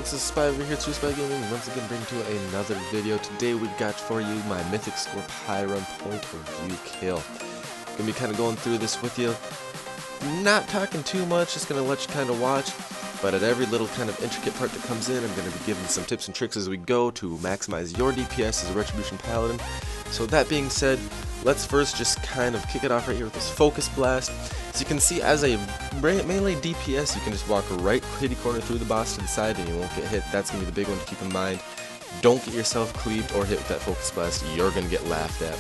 folks, this is Spyweaver here, Spy Gaming, once again bringing to you another video. Today we've got for you my Mythic Skorpyron point of view kill. Gonna be kind of going through this with you, not talking too much, just gonna let you kind of watch, but at every little kind of intricate part that comes in, I'm gonna be giving some tips and tricks as we go to maximize your DPS as a Retribution Paladin. So that being said, let's first just kind of kick it off right here with this Focus Blast. So you can see as a melee DPS, you can just walk right kitty corner through the boss to the side and you won't get hit. That's going to be the big one to keep in mind. Don't get yourself cleaved or hit with that Focus Blast. You're going to get laughed at.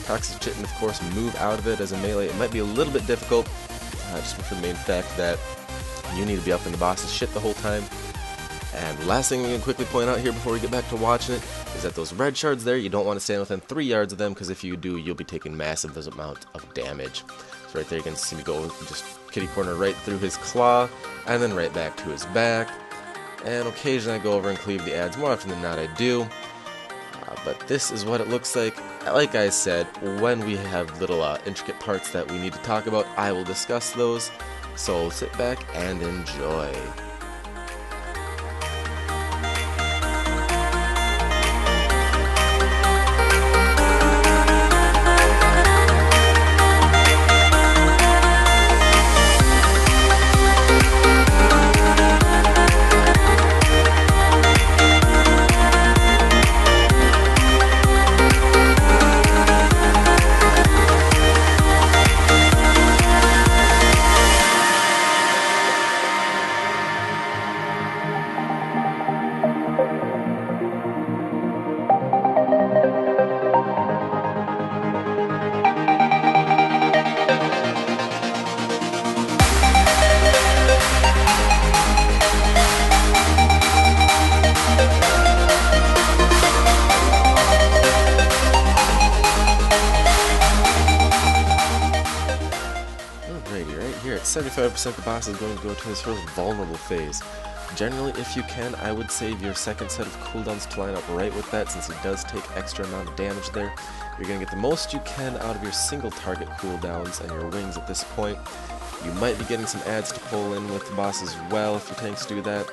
Toxic Chitin, of course, move out of it as a melee. It might be a little bit difficult, just for the main fact that you need to be up in the boss's shit the whole time. And last thing we can quickly point out here before we get back to watching it is that those red shards there, you don't want to stand within 3 yards of them, because if you do, you'll be taking massive amount of damage. So right there you can see me go just kitty corner right through his claw, and then right back to his back. And occasionally I go over and cleave the ads, more often than not I do. But this is what it looks like. Like I said, when we have little intricate parts that we need to talk about, I will discuss those. So sit back and enjoy. Here at 75%, the boss is going to go to his first vulnerable phase. Generally, if you can, I would save your second set of cooldowns to line up right with that, since he does take extra amount of damage there. You're going to get the most you can out of your single target cooldowns and your wings at this point. You might be getting some ads to pull in with the boss as well if your tanks do that,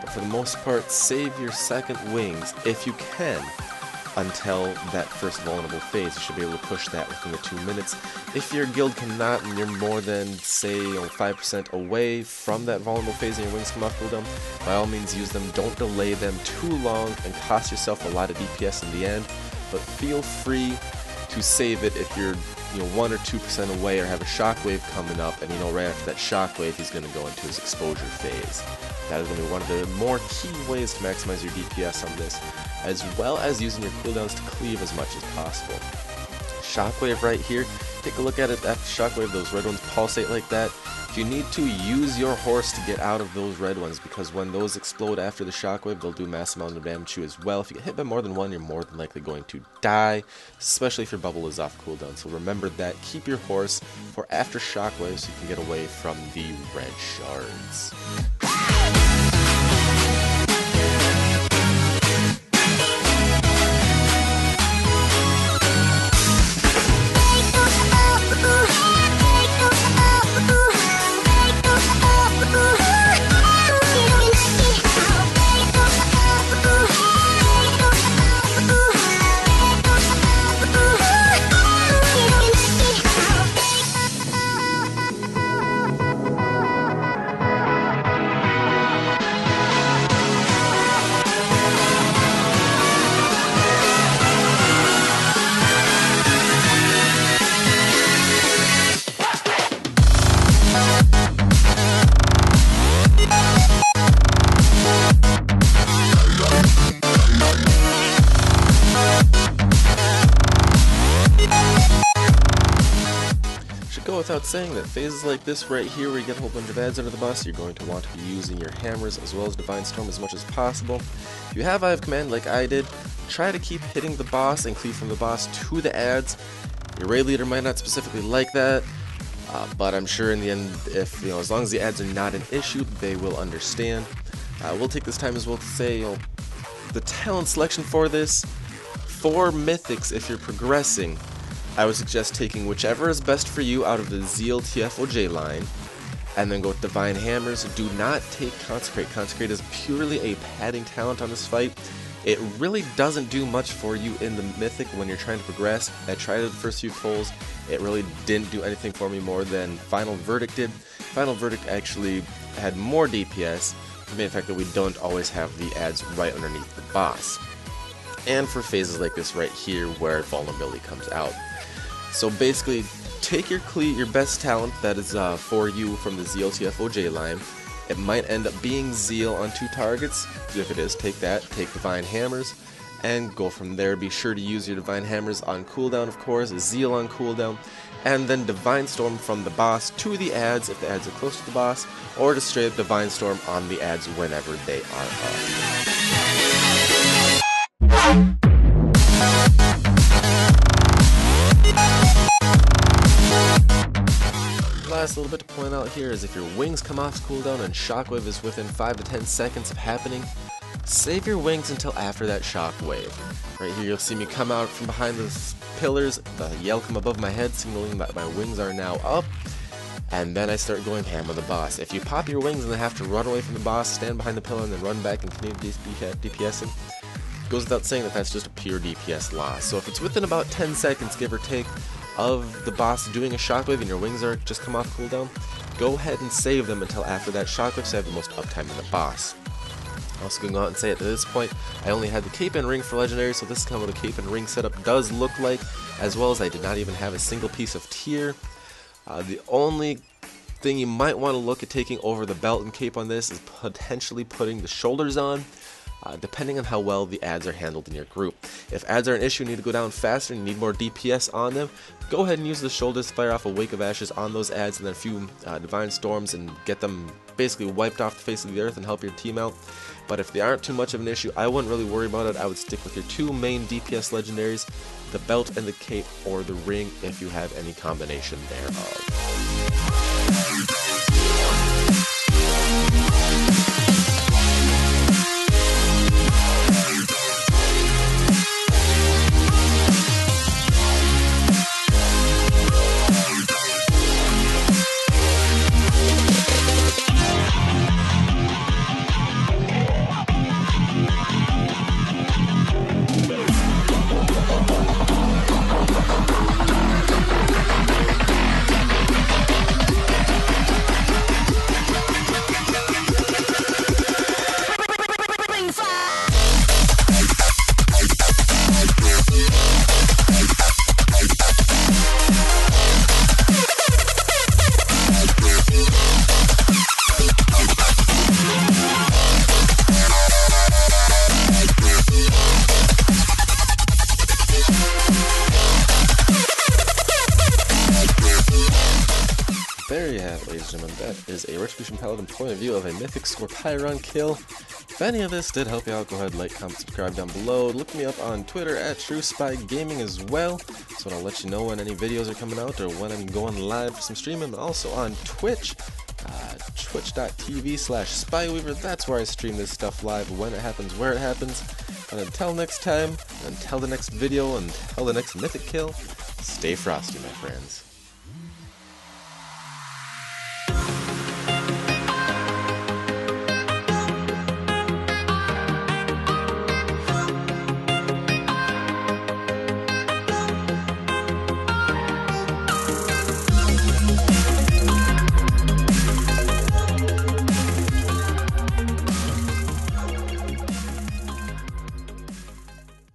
but for the most part, save your second wings if you can until that first vulnerable phase. You should be able to push that within the 2 minutes. If your guild cannot and you're more than, say, 5% away from that vulnerable phase and your wings come off cooldown, by all means use them. Don't delay them too long and cost yourself a lot of DPS in the end, but feel free to save it if you're 1 or 2% away or have a shockwave coming up, and right after that shockwave he's going to go into his exposure phase. That is going to be one of the more key ways to maximize your DPS on this, as well as using your cooldowns to cleave as much as possible. Shockwave right here, take a look at it after shockwave, those red ones pulsate like that. If you need to, use your horse to get out of those red ones, because when those explode after the shockwave, they'll do a massive amount of damage to you as well. If you get hit by more than one, you're more than likely going to die, especially if your bubble is off cooldown. So remember that. Keep your horse for after shockwave so you can get away from the red shards. Without saying that phases like this right here, where you get a whole bunch of ads under the boss, you're going to want to be using your hammers as well as Divine Storm as much as possible. If you have Eye of Command like I did, try to keep hitting the boss and cleave from the boss to the ads. Your raid leader might not specifically like that, but I'm sure in the end, if as long as the ads are not an issue, they will understand. We'll take this time as well to say the talent selection for this. For Mythics, if you're progressing, I would suggest taking whichever is best for you out of the Zeal TFOJ line, and then go with Divine Hammers. Do not take Consecrate. Consecrate is purely a padding talent on this fight. It really doesn't do much for you in the Mythic when you're trying to progress. I tried it the first few pulls. It really didn't do anything for me more than Final Verdict did. Final Verdict actually had more DPS, for the fact that we don't always have the adds right underneath the boss. And for phases like this right here where vulnerability comes out. So basically, take your best talent that is for you from the Zeal TFOJ line. It might end up being Zeal on 2 targets. If it is, take that. Take Divine Hammers and go from there. Be sure to use your Divine Hammers on cooldown, of course, Zeal on cooldown, and then Divine Storm from the boss to the adds if the adds are close to the boss, or to straight up Divine Storm on the adds whenever they are up. Last little bit to point out here is if your wings come off cooldown and Shockwave is within 5 to 10 seconds of happening, save your wings until after that Shockwave. Right here you'll see me come out from behind the pillars, the yell come above my head signaling that my wings are now up, and then I start going ham on the boss. If you pop your wings and then have to run away from the boss, stand behind the pillar and then run back and continue DPSing, goes without saying that that's just a pure DPS loss. So if it's within about 10 seconds, give or take, of the boss doing a Shockwave and your wings are just come off cooldown, go ahead and save them until after that Shockwave so you have the most uptime in the boss. I'm also going to go out and say at this point, I only had the Cape and Ring for Legendary, so this is kind of what a Cape and Ring setup does look like, as well as I did not even have a single piece of tier. The only thing you might want to look at taking over the belt and cape on this is potentially putting the shoulders on. Depending on how well the adds are handled in your group. If adds are an issue and you need to go down faster and you need more DPS on them, go ahead and use the shoulders, fire off a Wake of Ashes on those adds and then a few Divine Storms and get them basically wiped off the face of the earth and help your team out. But if they aren't too much of an issue, I wouldn't really worry about it. I would stick with your 2 main DPS legendaries, the belt and the cape, or the ring if you have any combination thereof. There you have it, ladies and gentlemen. That is a Retribution Paladin point of view of a Mythic Skorpyron kill. If any of this did help you out, go ahead, like, comment, subscribe down below. Look me up on Twitter at TrueSpyGaming as well, so I'll let you know when any videos are coming out or when I'm going live for some streaming. And also on Twitch, twitch.tv/Spyweaver. That's where I stream this stuff live, when it happens, where it happens. And until next time, until the next video, until the next Mythic kill, stay frosty, my friends.